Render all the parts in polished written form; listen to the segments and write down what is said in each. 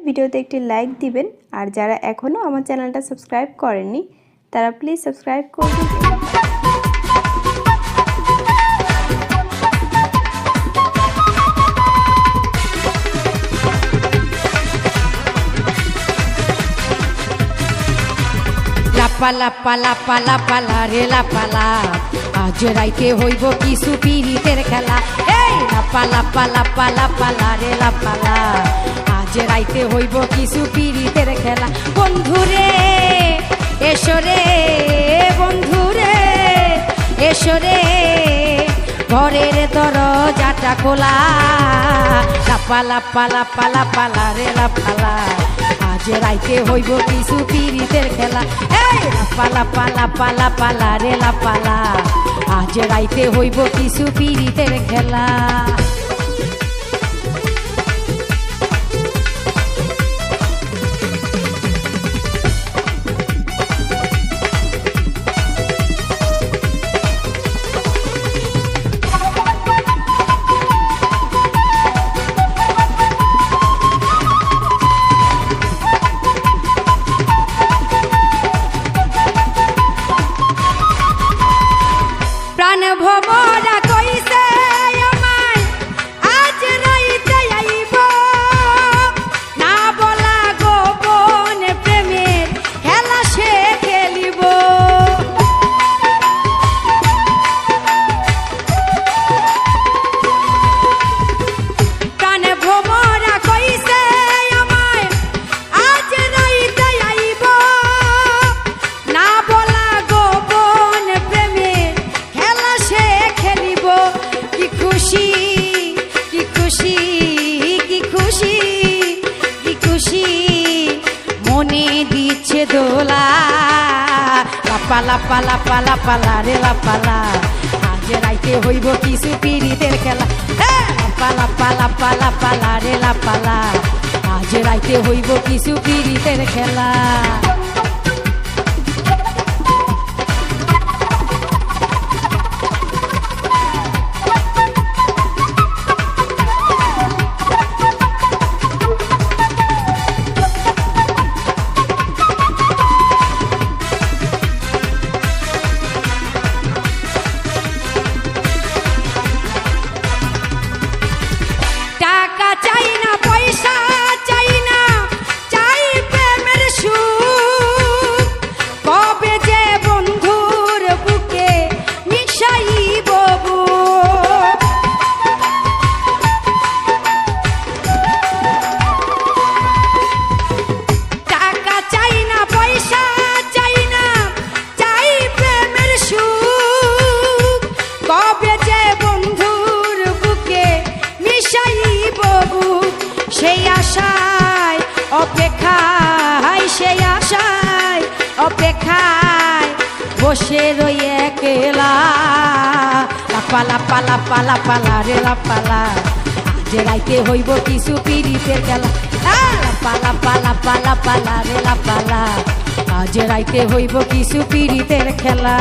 ভিডিওতে একটি লাইক দিবেন আর যারা এখনো আমার চ্যানেলটা সাবস্ক্রাইব করেননি তারা প্লিজ সাবস্ক্রাইব করে দিবেন। লাপালা পালা পালা পালা রে লাপালা আজ রাইতে হইব কিছু পিরিতের খেলা। এই লাপালা পালা পালা পালা রে লাপালা আজ রাইতে হইব কিছু পিরিতের খেলা। বন্ধুরে এসরে বন্ধুরে এসরে ঘরের দরজাটা খোলা। লাপালা পালা পালা পালা রে লাপালা আজ রাইতে হইব কিছু পিরিতের খেলা। এই লাপালা পালা পালা পালা রে লাপালা আজ রাইতে হইব কিছু পিরিতের খেলা। প্রাণ ভমরা কইছে আমায় আজ রাইতে আইব না বলা গোপন প্রেমের খেলা সে খেলিব। প্রাণ ভমরা কইছে আমায় আজ রাইতে আইব না বলা গোপন প্রেমের খেলা সে খেলিব। কি খুশি কি খুশি কি খুশি কি খুশি মনে দিচ্ছে দোলা। লাপালা পালা পালা পালা রে লাপালা আজ রাইতে হইব কিছু পিরিতের খেলা। লাপালা পালা পালা পালা রে লাপালা আজ রাইতে হইব কিছু পিরিতের খেলা। টাকা চাই না পয়সা চাই না চাই প্রেমের সুখ। কবে যে বন্ধুর বুকে মিশাইব বুক। টাকা চাই না পয়সা চাই না চাই প্রেমের সুখ। কবে যে বন্ধুর বুকে মিশাইব বুক। সেই আশায় অপেক্ষায় সেই আশায় অপেক্ষায় বসে রই একলা। লাপালা পালা পালা পালা রে লাপালা আজ রাইতে হইব কিছু পিরিতের খেলা। লাপালা পালা পালা পালা রে লাপালা আজ রাইতে হইব কিছু পিরিতের খেলা।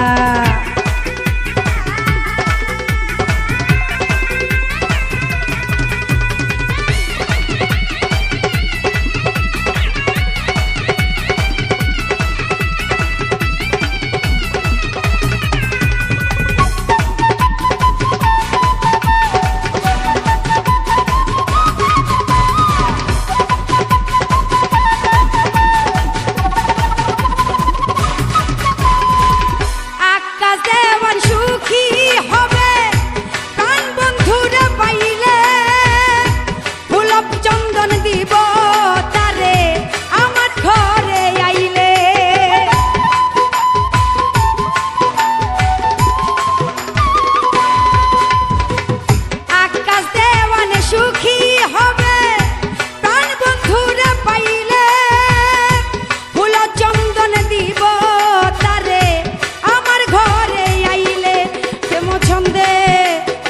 আকাশ দেওয়ান সুখী হবে প্রাণ বন্ধুরে পাইলে। ফুলব চন্দন দিব তারে আমার ঘরে আইলে। আকাশ দেওয়ান সুখী হবে প্রাণ বন্ধুরে পাইলে। ফুল চন্দন দিব তারে আমার ঘরে আইলে। প্রেম ছন্দে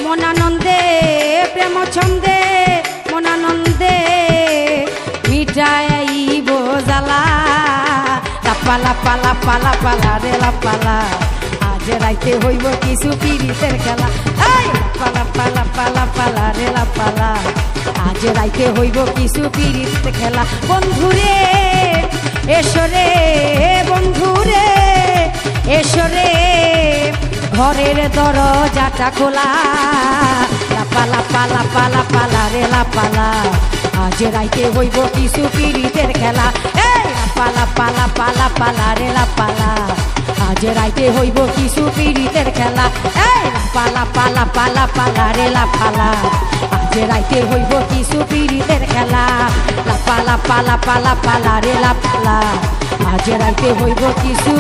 মনানন্দে প্রেম ছন্দে মনানন্দে মিটাইব জ্বালা। লাপালা পালা পালা পালা রে লাপালা আজ আজ রাইতে হইব কিছু পিরিতের খেলা এই পালা পালা পালা পালা রে লাপালা আজ রাইতে হইব কিছু পিরিতের খেলা বন্ধুরে এসরে বন্ধুরে এসরে ঘরের দরজাটা খোলা লাপালা পালা পালা পালা রে লাপালা আজ রাইতে হইব কিছু পিরিতের খেলা এই পালা পালা পালা পালা রে লাপালা আজ রাইতে হইব কিছু পিরিতের খেলা এই পালা পালা পালা পালা রে লাপালা আজ রাইতে হইব কিছু পিরিতের খেলা লাপালা পালা পালা পালা রে লাপালা আজ রাইতে হইব কিছু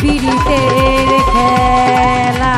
পিরিতের খেলা।